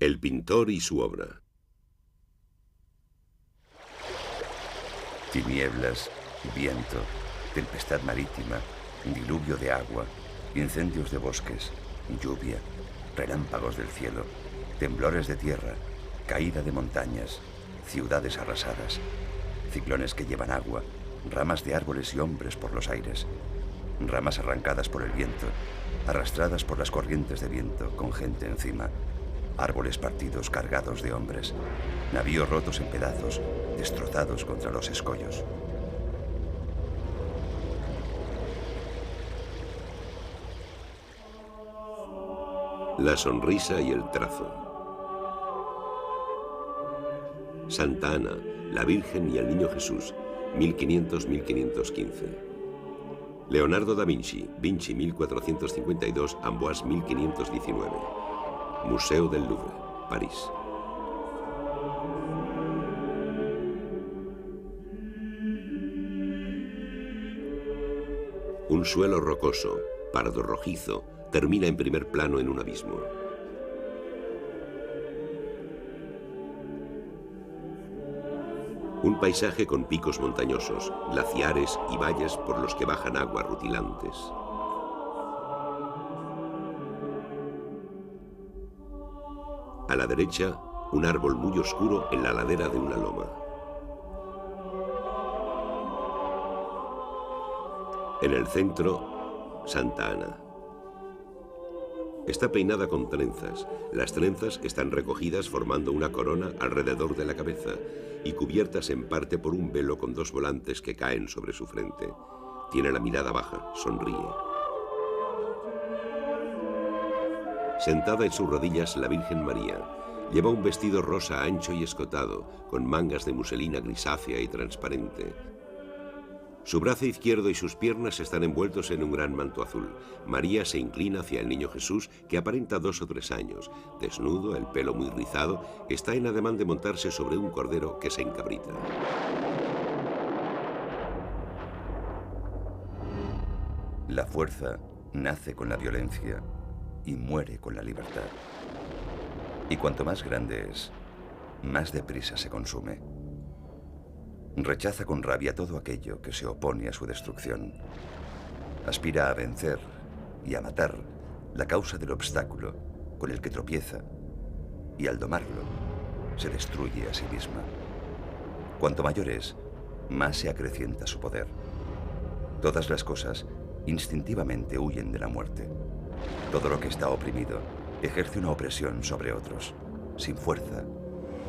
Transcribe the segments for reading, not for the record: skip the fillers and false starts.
El pintor y su obra. Tinieblas, viento, tempestad marítima, diluvio de agua, incendios de bosques, lluvia, relámpagos del cielo, temblores de tierra, caída de montañas, ciudades arrasadas, ciclones que llevan agua, ramas de árboles y hombres por los aires, ramas arrancadas por el viento, arrastradas por las corrientes de viento con gente encima, árboles partidos cargados de hombres, navíos rotos en pedazos, destrozados contra los escollos. La sonrisa y el trazo. Santa Ana, la Virgen y el Niño Jesús, 1500-1515. Leonardo da Vinci, Vinci 1452, Amboise 1519. Museo del Louvre, París. Un suelo rocoso, pardo rojizo, termina en primer plano en un abismo. Un paisaje con picos montañosos, glaciares y valles por los que bajan aguas rutilantes. A la derecha, un árbol muy oscuro en la ladera de una loma. En el centro, Santa Ana. Está peinada con trenzas. Las trenzas están recogidas formando una corona alrededor de la cabeza y cubiertas en parte por un velo con dos volantes que caen sobre su frente. Tiene la mirada baja, sonríe. Sentada en sus rodillas la Virgen María. Lleva un vestido rosa ancho y escotado, con mangas de muselina grisácea y transparente. Su brazo izquierdo y sus piernas están envueltos en un gran manto azul. María se inclina hacia el Niño Jesús, que aparenta 2 o 3 años. Desnudo, el pelo muy rizado, está en ademán de montarse sobre un cordero que se encabrita. La fuerza nace con la violencia y muere con la libertad. Y cuanto más grande es, más deprisa se consume. Rechaza con rabia todo aquello que se opone a su destrucción. Aspira a vencer y a matar la causa del obstáculo con el que tropieza, y al domarlo, se destruye a sí misma. Cuanto mayor es, más se acrecienta su poder. Todas las cosas instintivamente huyen de la muerte. Todo lo que está oprimido ejerce una opresión sobre otros. Sin fuerza,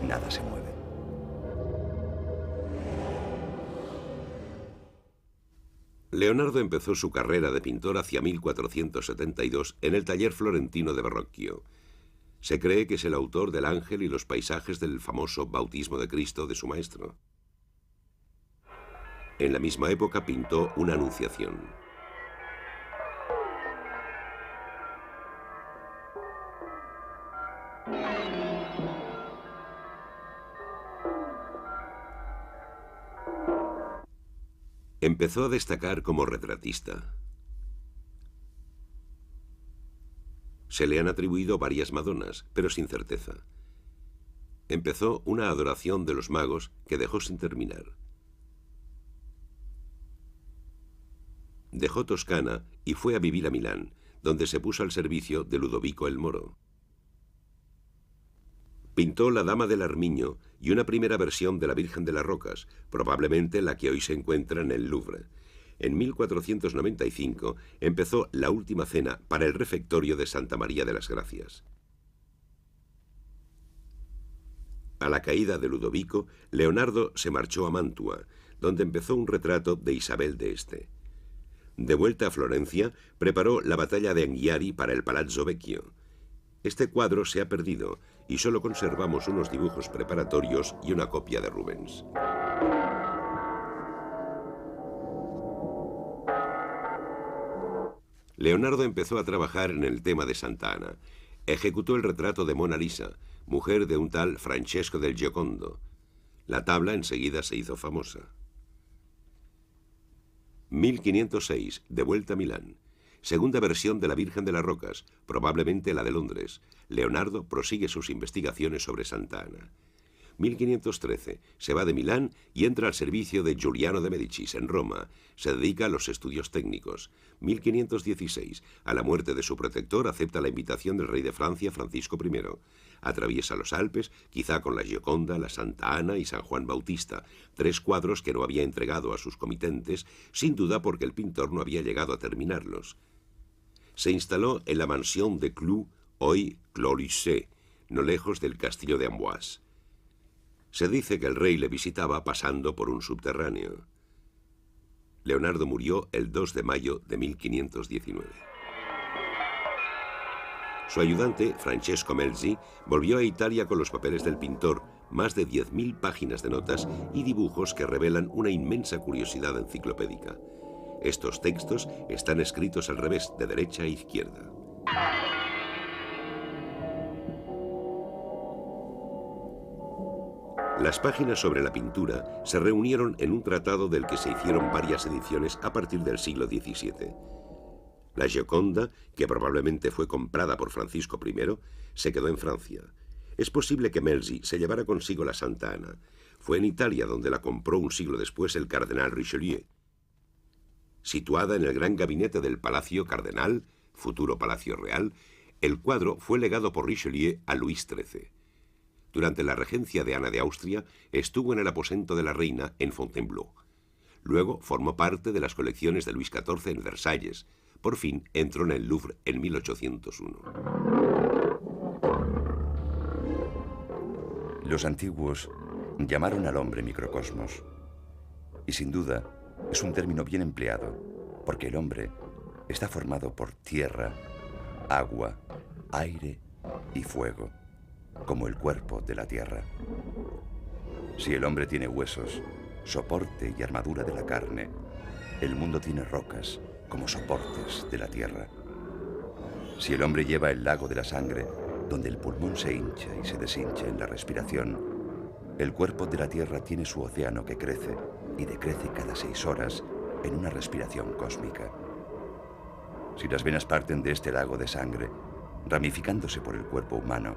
nada se mueve. Leonardo empezó su carrera de pintor hacia 1472 en el taller florentino de Verrocchio. Se cree que es el autor del Ángel y los paisajes del famoso Bautismo de Cristo de su maestro. En la misma época pintó una Anunciación. Empezó a destacar como retratista. Se le han atribuido varias Madonas, pero sin certeza. Empezó una adoración de los magos que dejó sin terminar. Dejó Toscana y fue a vivir a Milán, donde se puso al servicio de Ludovico el Moro. Pintó la Dama del Armiño y una primera versión de la Virgen de las Rocas, probablemente la que hoy se encuentra en el Louvre. En 1495 empezó la Última Cena para el refectorio de Santa María de las Gracias. A la caída de Ludovico, Leonardo se marchó a Mantua, donde empezó un retrato de Isabel de Este. De vuelta a Florencia, preparó la batalla de Anghiari para el Palazzo Vecchio. Este cuadro se ha perdido y solo conservamos unos dibujos preparatorios y una copia de Rubens. Leonardo empezó a trabajar en el tema de Santa Ana. Ejecutó el retrato de Mona Lisa, mujer de un tal Francesco del Giocondo. La tabla enseguida se hizo famosa. 1506, de vuelta a Milán. Segunda versión de la Virgen de las Rocas, probablemente la de Londres. Leonardo prosigue sus investigaciones sobre Santa Ana. 1513. Se va de Milán y entra al servicio de Giuliano de Médicis en Roma. Se dedica a los estudios técnicos. 1516. A la muerte de su protector acepta la invitación del rey de Francia, Francisco I. Atraviesa los Alpes, quizá con la Gioconda, la Santa Ana y San Juan Bautista, 3 cuadros que no había entregado a sus comitentes, sin duda porque el pintor no había llegado a terminarlos. Se instaló en la mansión de Clou, hoy Clos-Lycée, no lejos del castillo de Amboise. Se dice que el rey le visitaba pasando por un subterráneo. Leonardo murió el 2 de mayo de 1519. Su ayudante, Francesco Melzi, volvió a Italia con los papeles del pintor, más de 10.000 páginas de notas y dibujos que revelan una inmensa curiosidad enciclopédica. Estos textos están escritos al revés, de derecha a izquierda. Las páginas sobre la pintura se reunieron en un tratado del que se hicieron varias ediciones a partir del siglo XVII. La Gioconda, que probablemente fue comprada por Francisco I, se quedó en Francia. Es posible que Melzi se llevara consigo la Santa Ana. Fue en Italia donde la compró un siglo después el cardenal Richelieu. Situada en el gran gabinete del Palacio Cardenal, futuro Palacio Real, el cuadro fue legado por Richelieu a Luis XIII. Durante la regencia de Ana de Austria, estuvo en el aposento de la reina en Fontainebleau. Luego formó parte de las colecciones de Luis XIV en Versalles. Por fin entró en el Louvre en 1801. Los antiguos llamaron al hombre microcosmos. Y sin duda es un término bien empleado, porque el hombre está formado por tierra, agua, aire y fuego, como el cuerpo de la tierra. Si el hombre tiene huesos, soporte y armadura de la carne, el mundo tiene rocas como soportes de la tierra. Si el hombre lleva el lago de la sangre, donde el pulmón se hincha y se deshincha en la respiración, el cuerpo de la tierra tiene su océano que crece y decrece cada 6 horas en una respiración cósmica. Si las venas parten de este lago de sangre, ramificándose por el cuerpo humano,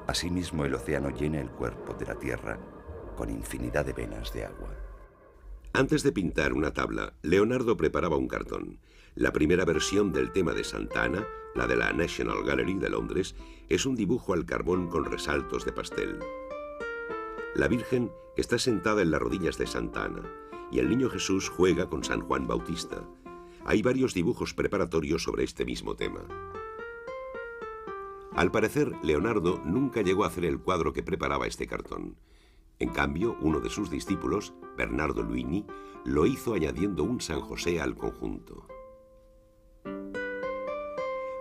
asimismo el océano llena el cuerpo de la tierra con infinidad de venas de agua. Antes de pintar una tabla, Leonardo preparaba un cartón. La primera versión del tema de Santa Ana, la de la National Gallery de Londres, es un dibujo al carbón con resaltos de pastel. La Virgen está sentada en las rodillas de Santa Ana y el niño Jesús juega con San Juan Bautista. Hay varios dibujos preparatorios sobre este mismo tema. Al parecer, Leonardo nunca llegó a hacer el cuadro que preparaba este cartón. En cambio, uno de sus discípulos, Bernardo Luini, lo hizo añadiendo un San José al conjunto.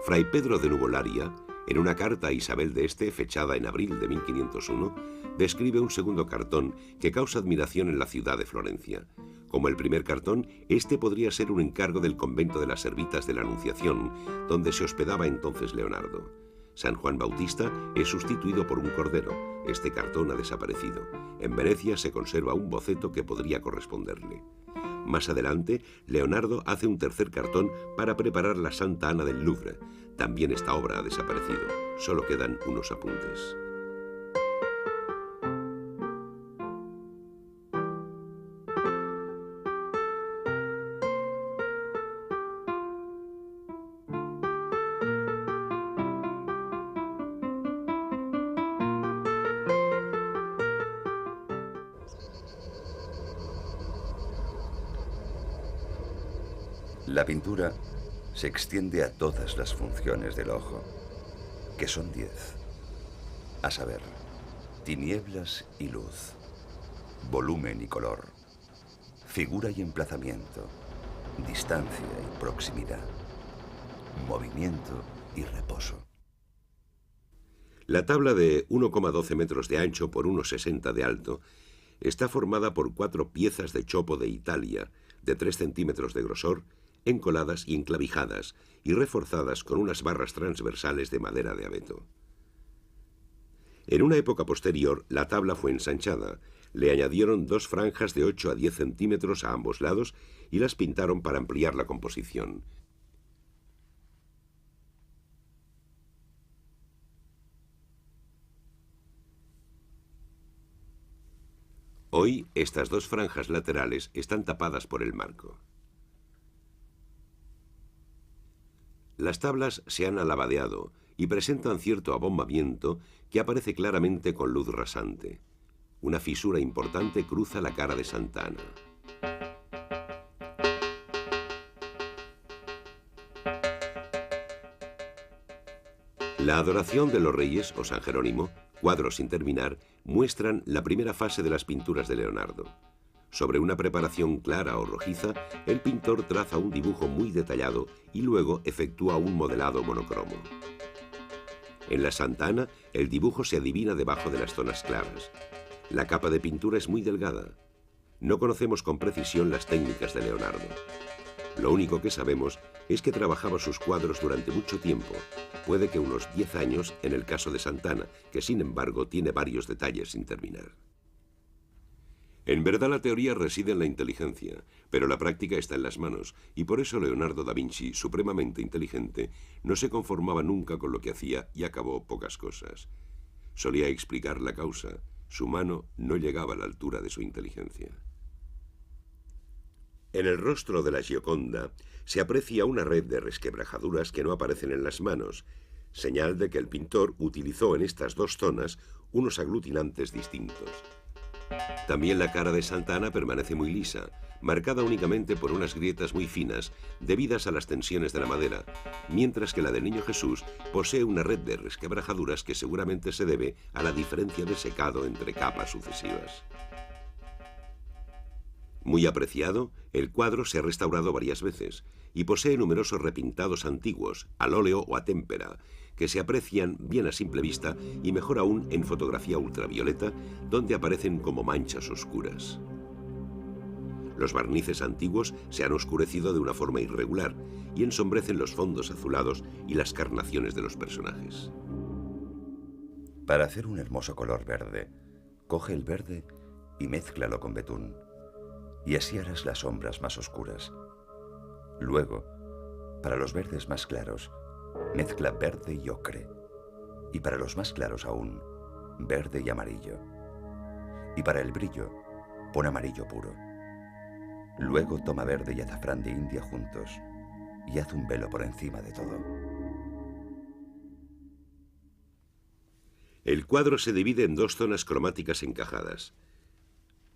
Fray Pedro de Nubolaria, en una carta a Isabel de Este, fechada en abril de 1501, describe un segundo cartón que causa admiración en la ciudad de Florencia. Como el primer cartón, este podría ser un encargo del convento de las Servitas de la Anunciación, donde se hospedaba entonces Leonardo. San Juan Bautista es sustituido por un cordero. Este cartón ha desaparecido. En Venecia se conserva un boceto que podría corresponderle. Más adelante, Leonardo hace un tercer cartón para preparar la Santa Ana del Louvre. También esta obra ha desaparecido. Solo quedan unos apuntes. La pintura se extiende a todas las funciones del ojo, que son 10, a saber, tinieblas y luz, volumen y color, figura y emplazamiento, distancia y proximidad, movimiento y reposo. La tabla de 1,12 metros de ancho por 1,60 de alto está formada por 4 piezas de chopo de Italia de 3 centímetros de grosor, encoladas y enclavijadas y reforzadas con unas barras transversales de madera de abeto. En una época posterior, la tabla fue ensanchada. Le añadieron 2 franjas de 8 a 10 centímetros a ambos lados y las pintaron para ampliar la composición. Hoy, estas dos franjas laterales están tapadas por el marco. Las tablas se han alabadeado y presentan cierto abombamiento que aparece claramente con luz rasante. Una fisura importante cruza la cara de Santa Ana. La adoración de los reyes, o San Jerónimo, cuadros sin terminar, muestran la primera fase de las pinturas de Leonardo. Sobre una preparación clara o rojiza, el pintor traza un dibujo muy detallado y luego efectúa un modelado monocromo. En la Santa Ana, el dibujo se adivina debajo de las zonas claras. La capa de pintura es muy delgada. No conocemos con precisión las técnicas de Leonardo. Lo único que sabemos es que trabajaba sus cuadros durante mucho tiempo, puede que unos 10 años en el caso de Santa Ana, que sin embargo tiene varios detalles sin terminar. En verdad la teoría reside en la inteligencia, pero la práctica está en las manos, y por eso Leonardo da Vinci, supremamente inteligente, no se conformaba nunca con lo que hacía y acabó pocas cosas. Solía explicar la causa, su mano no llegaba a la altura de su inteligencia. En el rostro de la Gioconda se aprecia una red de resquebrajaduras que no aparecen en las manos, señal de que el pintor utilizó en estas dos zonas unos aglutinantes distintos. También la cara de Santa Ana permanece muy lisa, marcada únicamente por unas grietas muy finas debidas a las tensiones de la madera, mientras que la del Niño Jesús posee una red de resquebrajaduras que seguramente se debe a la diferencia de secado entre capas sucesivas. Muy apreciado, el cuadro se ha restaurado varias veces y posee numerosos repintados antiguos, al óleo o a témpera, que se aprecian bien a simple vista y mejor aún en fotografía ultravioleta, donde aparecen como manchas oscuras. Los barnices antiguos se han oscurecido de una forma irregular y ensombrecen los fondos azulados y las carnaciones de los personajes. Para hacer un hermoso color verde, coge el verde y mézclalo con betún, y así harás las sombras más oscuras. Luego, para los verdes más claros, mezcla verde y ocre, y para los más claros aún, verde y amarillo. Y para el brillo, pon amarillo puro. Luego toma verde y azafrán de India juntos, y haz un velo por encima de todo. El cuadro se divide en dos zonas cromáticas encajadas.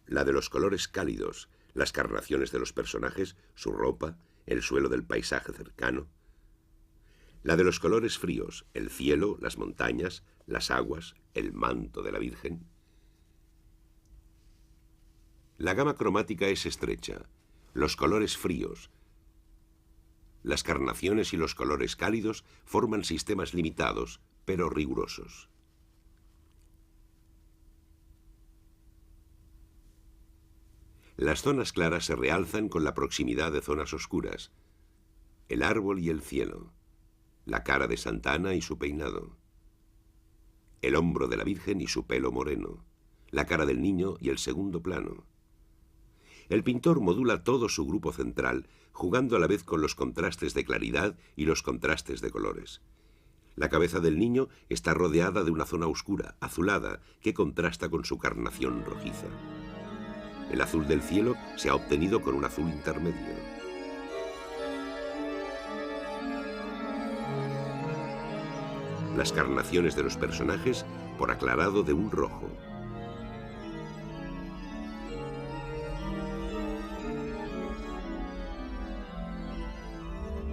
La de los colores cálidos, las carnaciones de los personajes, su ropa, el suelo del paisaje cercano. La de los colores fríos, el cielo, las montañas, las aguas, el manto de la Virgen. La gama cromática es estrecha, los colores fríos. Las carnaciones y los colores cálidos forman sistemas limitados, pero rigurosos. Las zonas claras se realzan con la proximidad de zonas oscuras, el árbol y el cielo, la cara de Santa Ana y su peinado, el hombro de la Virgen y su pelo moreno, la cara del niño y el segundo plano. El pintor modula todo su grupo central, jugando a la vez con los contrastes de claridad y los contrastes de colores. La cabeza del niño está rodeada de una zona oscura, azulada, que contrasta con su carnación rojiza. El azul del cielo se ha obtenido con un azul intermedio. Las carnaciones de los personajes por aclarado de un rojo.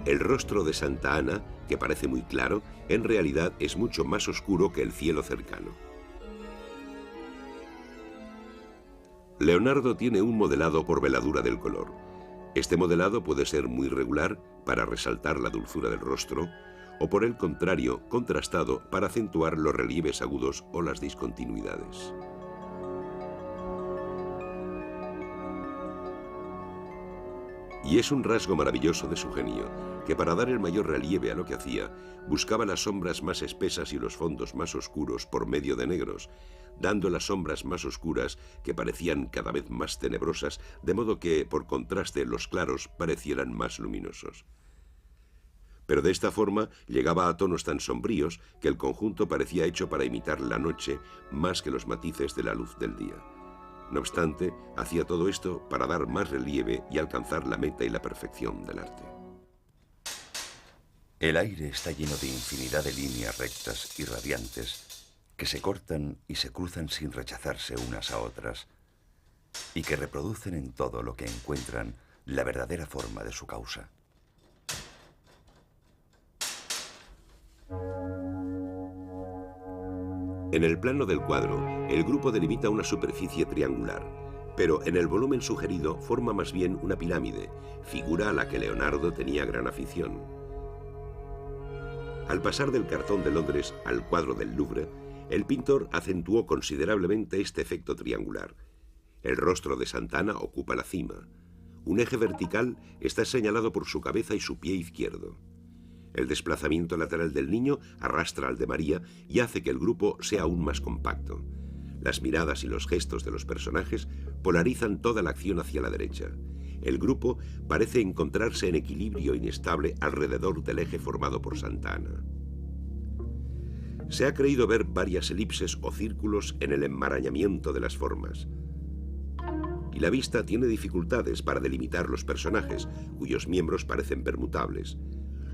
El rostro de Santa Ana, que parece muy claro, en realidad es mucho más oscuro que el cielo cercano. Leonardo tiene un modelado por veladura del color. Este modelado puede ser muy regular para resaltar la dulzura del rostro, o por el contrario, contrastado para acentuar los relieves agudos o las discontinuidades. Y es un rasgo maravilloso de su genio, que para dar el mayor relieve a lo que hacía, buscaba las sombras más espesas y los fondos más oscuros por medio de negros, dando las sombras más oscuras que parecían cada vez más tenebrosas, de modo que, por contraste, los claros parecieran más luminosos. Pero de esta forma llegaba a tonos tan sombríos que el conjunto parecía hecho para imitar la noche más que los matices de la luz del día. No obstante, hacía todo esto para dar más relieve y alcanzar la meta y la perfección del arte. El aire está lleno de infinidad de líneas rectas y radiantes que se cortan y se cruzan sin rechazarse unas a otras y que reproducen en todo lo que encuentran la verdadera forma de su causa. En el plano del cuadro, el grupo delimita una superficie triangular, pero en el volumen sugerido forma más bien una pirámide, figura a la que Leonardo tenía gran afición. Al pasar del cartón de Londres al cuadro del Louvre, el pintor acentuó considerablemente este efecto triangular. El rostro de Santa Ana ocupa la cima. Un eje vertical está señalado por su cabeza y su pie izquierdo. El desplazamiento lateral del niño arrastra al de María y hace que el grupo sea aún más compacto. Las miradas y los gestos de los personajes polarizan toda la acción hacia la derecha. El grupo parece encontrarse en equilibrio inestable alrededor del eje formado por Santa Ana. Se ha creído ver varias elipses o círculos en el enmarañamiento de las formas. Y la vista tiene dificultades para delimitar los personajes, cuyos miembros parecen permutables.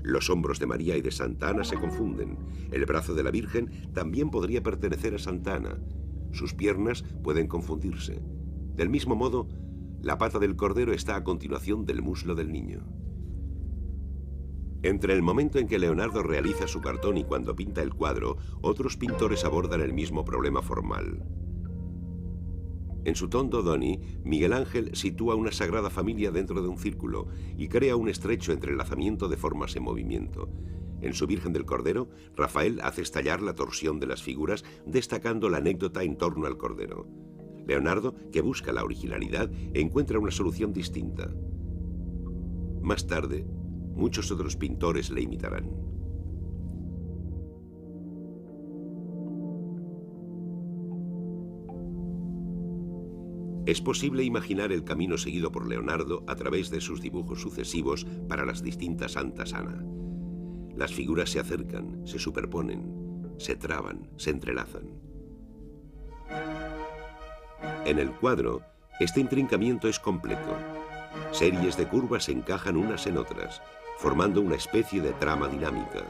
Los hombros de María y de Santa Ana se confunden. El brazo de la Virgen también podría pertenecer a Santa Ana. Sus piernas pueden confundirse. Del mismo modo, la pata del cordero está a continuación del muslo del niño. Entre el momento en que Leonardo realiza su cartón y cuando pinta el cuadro, otros pintores abordan el mismo problema formal. En su Tondo Doni, Miguel Ángel sitúa una Sagrada Familia dentro de un círculo y crea un estrecho entrelazamiento de formas en movimiento. En su Virgen del Cordero, Rafael hace estallar la torsión de las figuras, destacando la anécdota en torno al Cordero. Leonardo, que busca la originalidad, encuentra una solución distinta. Más tarde, muchos otros pintores le imitarán. Es posible imaginar el camino seguido por Leonardo a través de sus dibujos sucesivos para las distintas Santas Ana. Las figuras se acercan, se superponen, se traban, se entrelazan. En el cuadro, este intrincamiento es completo. Series de curvas se encajan unas en otras, formando una especie de trama dinámica.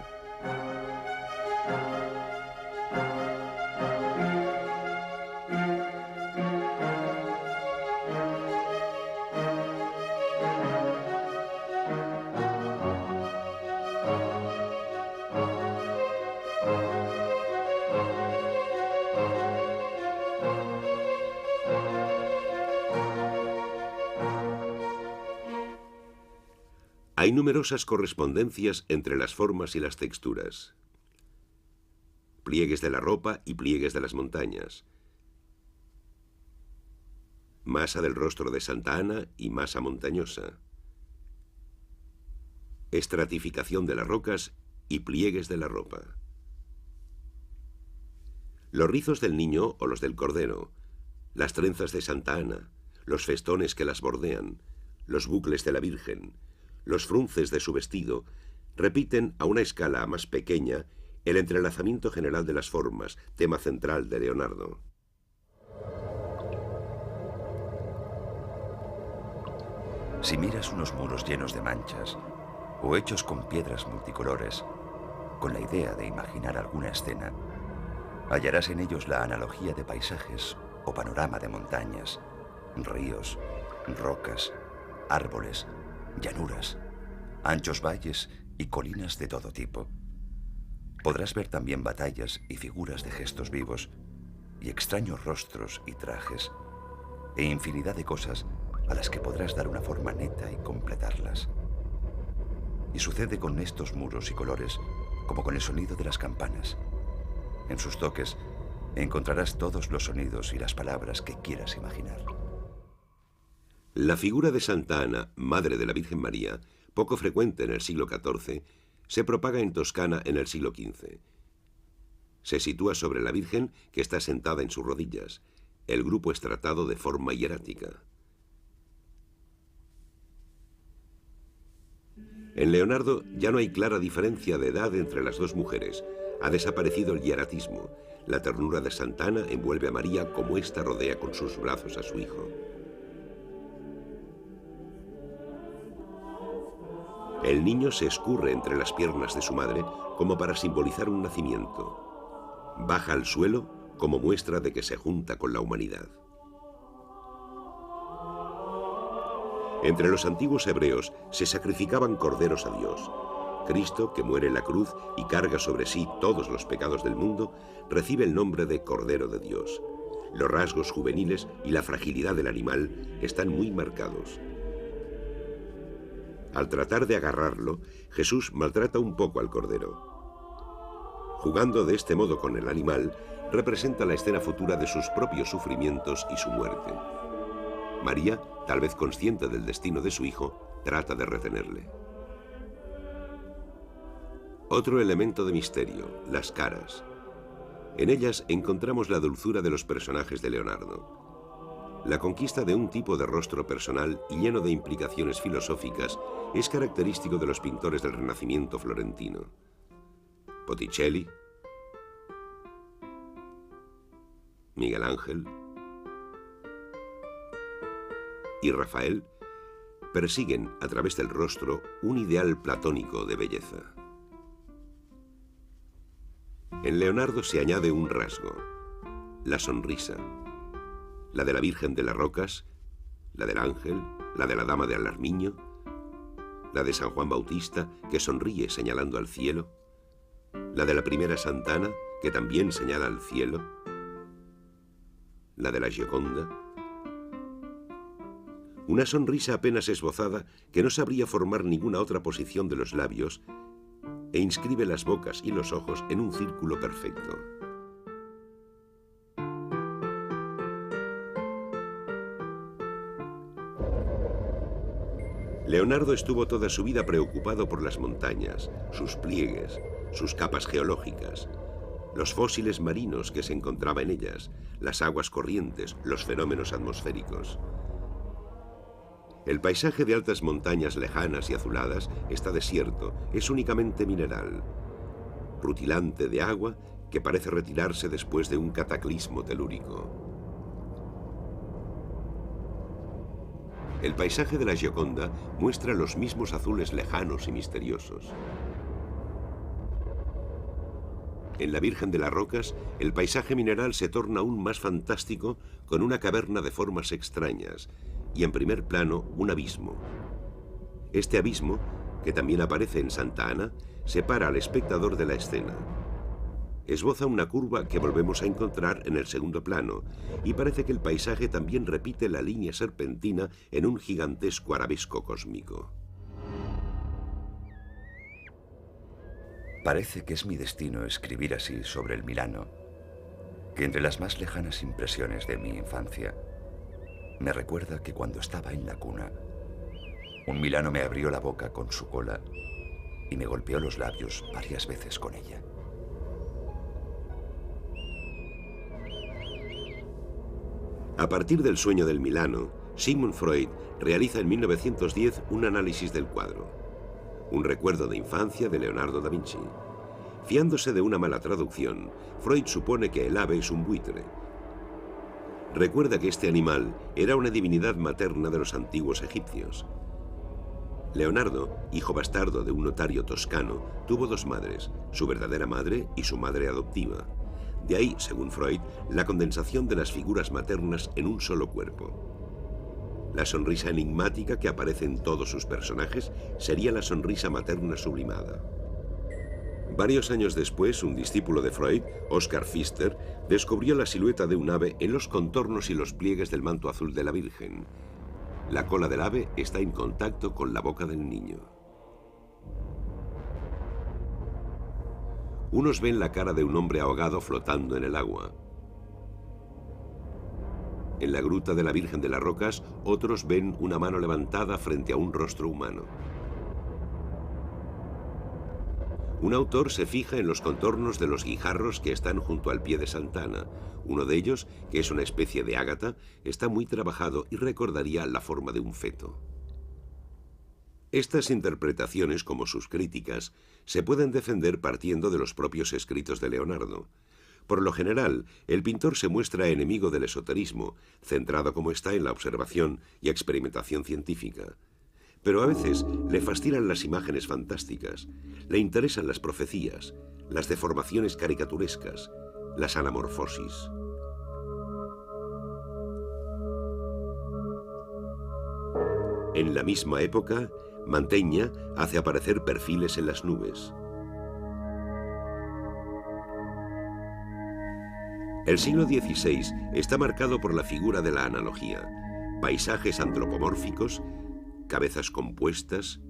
Hay numerosas correspondencias entre las formas y las texturas. Pliegues de la ropa y pliegues de las montañas. Masa del rostro de Santa Ana y masa montañosa. Estratificación de las rocas y pliegues de la ropa. Los rizos del niño o los del cordero. Las trenzas de Santa Ana. Los festones que las bordean. Los bucles de la Virgen. Los frunces de su vestido repiten a una escala más pequeña el entrelazamiento general de las formas, tema central de Leonardo. Si miras unos muros llenos de manchas o hechos con piedras multicolores, con la idea de imaginar alguna escena, hallarás en ellos la analogía de paisajes o panorama de montañas, ríos, rocas, árboles, llanuras, anchos valles y colinas de todo tipo. Podrás ver también batallas y figuras de gestos vivos, y extraños rostros y trajes, e infinidad de cosas a las que podrás dar una forma neta y completarlas. Y sucede con estos muros y colores como con el sonido de las campanas. En sus toques encontrarás todos los sonidos y las palabras que quieras imaginar. La figura de Santa Ana, madre de la Virgen María, poco frecuente en el siglo XIV, se propaga en Toscana en el siglo XV. Se sitúa sobre la Virgen, que está sentada en sus rodillas. El grupo es tratado de forma hierática. En Leonardo ya no hay clara diferencia de edad entre las dos mujeres. Ha desaparecido el hieratismo. La ternura de Santa Ana envuelve a María como ésta rodea con sus brazos a su hijo. El niño se escurre entre las piernas de su madre como para simbolizar un nacimiento. Baja al suelo como muestra de que se junta con la humanidad. Entre los antiguos hebreos se sacrificaban corderos a Dios. Cristo, que muere en la cruz y carga sobre sí todos los pecados del mundo, recibe el nombre de Cordero de Dios. Los rasgos juveniles y la fragilidad del animal están muy marcados. Al tratar de agarrarlo, Jesús maltrata un poco al cordero. Jugando de este modo con el animal, representa la escena futura de sus propios sufrimientos y su muerte. María, tal vez consciente del destino de su hijo, trata de retenerle. Otro elemento de misterio, las caras. En ellas encontramos la dulzura de los personajes de Leonardo. La conquista de un tipo de rostro personal y lleno de implicaciones filosóficas es característico de los pintores del Renacimiento florentino. Botticelli, Miguel Ángel y Rafael persiguen a través del rostro un ideal platónico de belleza. En Leonardo se añade un rasgo, la sonrisa, la de la Virgen de las Rocas, la del ángel, la de la Dama de Alarmiño, la de San Juan Bautista, que sonríe señalando al cielo, la de la primera Santa Ana, que también señala al cielo, la de la Gioconda. Una sonrisa apenas esbozada que no sabría formar ninguna otra posición de los labios e inscribe las bocas y los ojos en un círculo perfecto. Leonardo estuvo toda su vida preocupado por las montañas, sus pliegues, sus capas geológicas, los fósiles marinos que se encontraba en ellas, las aguas corrientes, los fenómenos atmosféricos. El paisaje de altas montañas lejanas y azuladas está desierto, es únicamente mineral, rutilante de agua que parece retirarse después de un cataclismo telúrico. El paisaje de la Gioconda muestra los mismos azules lejanos y misteriosos. En la Virgen de las Rocas, el paisaje mineral se torna aún más fantástico con una caverna de formas extrañas y en primer plano un abismo. Este abismo, que también aparece en Santa Ana, separa al espectador de la escena. Esboza una curva que volvemos a encontrar en el segundo plano y parece que el paisaje también repite la línea serpentina en un gigantesco arabesco cósmico. Parece que es mi destino escribir así sobre el Milano, que entre las más lejanas impresiones de mi infancia me recuerda que cuando estaba en la cuna, un Milano me abrió la boca con su cola y me golpeó los labios varias veces con ella. A partir del sueño del Milano, Sigmund Freud realiza en 1910 un análisis del cuadro, un recuerdo de infancia de Leonardo da Vinci. Fiándose de una mala traducción, Freud supone que el ave es un buitre. Recuerda que este animal era una divinidad materna de los antiguos egipcios. Leonardo, hijo bastardo de un notario toscano, tuvo dos madres, su verdadera madre y su madre adoptiva. De ahí, según Freud, la condensación de las figuras maternas en un solo cuerpo. La sonrisa enigmática que aparece en todos sus personajes sería la sonrisa materna sublimada. Varios años después, un discípulo de Freud, Oskar Pfister, descubrió la silueta de un ave en los contornos y los pliegues del manto azul de la Virgen. La cola del ave está en contacto con la boca del niño. Unos ven la cara de un hombre ahogado flotando en el agua. En la gruta de la Virgen de las Rocas, otros ven una mano levantada frente a un rostro humano. Un autor se fija en los contornos de los guijarros que están junto al pie de Santa Ana. Uno de ellos, que es una especie de ágata, está muy trabajado y recordaría la forma de un feto. Estas interpretaciones, como sus críticas, se pueden defender partiendo de los propios escritos de Leonardo. Por lo general, el pintor se muestra enemigo del esoterismo, centrado como está en la observación y experimentación científica. Pero a veces le fascinan las imágenes fantásticas, le interesan las profecías, las deformaciones caricaturescas, las anamorfosis. En la misma época, Mantegna hace aparecer perfiles en las nubes. El siglo XVI está marcado por la figura de la analogía, paisajes antropomórficos, cabezas compuestas,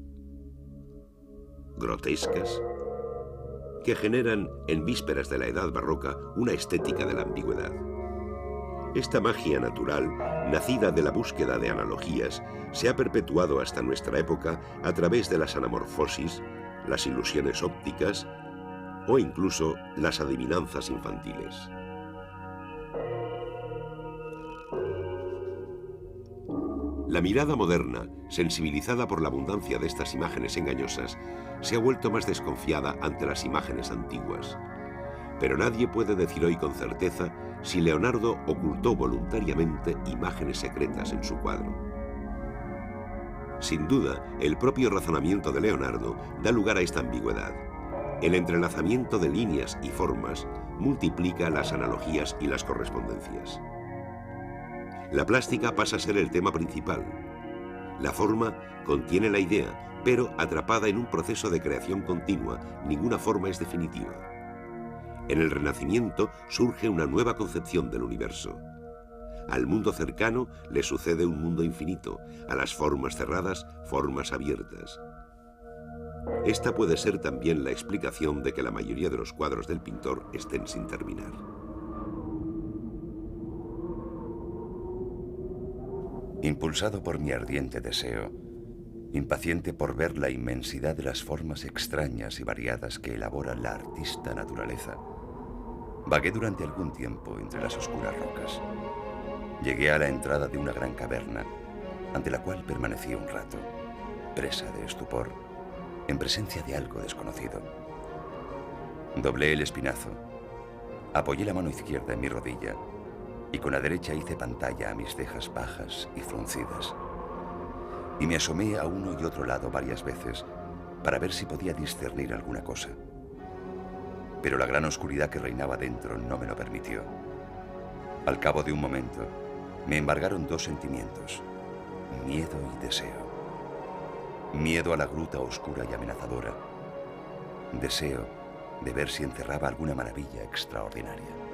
grotescas, que generan, en vísperas de la Edad Barroca, una estética de la ambigüedad. Esta magia natural, nacida de la búsqueda de analogías, se ha perpetuado hasta nuestra época a través de las anamorfosis, las ilusiones ópticas o incluso las adivinanzas infantiles. La mirada moderna, sensibilizada por la abundancia de estas imágenes engañosas, se ha vuelto más desconfiada ante las imágenes antiguas. Pero nadie puede decir hoy con certeza si Leonardo ocultó voluntariamente imágenes secretas en su cuadro. Sin duda, el propio razonamiento de Leonardo da lugar a esta ambigüedad. El entrelazamiento de líneas y formas multiplica las analogías y las correspondencias. La plástica pasa a ser el tema principal. La forma contiene la idea, pero atrapada en un proceso de creación continua, ninguna forma es definitiva. En el Renacimiento surge una nueva concepción del universo. Al mundo cercano le sucede un mundo infinito, a las formas cerradas, formas abiertas. Esta puede ser también la explicación de que la mayoría de los cuadros del pintor estén sin terminar. Impulsado por mi ardiente deseo, impaciente por ver la inmensidad de las formas extrañas y variadas que elabora la artista naturaleza, vagué durante algún tiempo entre las oscuras rocas. Llegué a la entrada de una gran caverna, ante la cual permanecí un rato, presa de estupor, en presencia de algo desconocido. Doblé el espinazo, apoyé la mano izquierda en mi rodilla y con la derecha hice pantalla a mis cejas bajas y fruncidas. Y me asomé a uno y otro lado varias veces para ver si podía discernir alguna cosa. Pero la gran oscuridad que reinaba dentro no me lo permitió. Al cabo de un momento, me embargaron dos sentimientos: miedo y deseo. Miedo a la gruta oscura y amenazadora. Deseo de ver si encerraba alguna maravilla extraordinaria.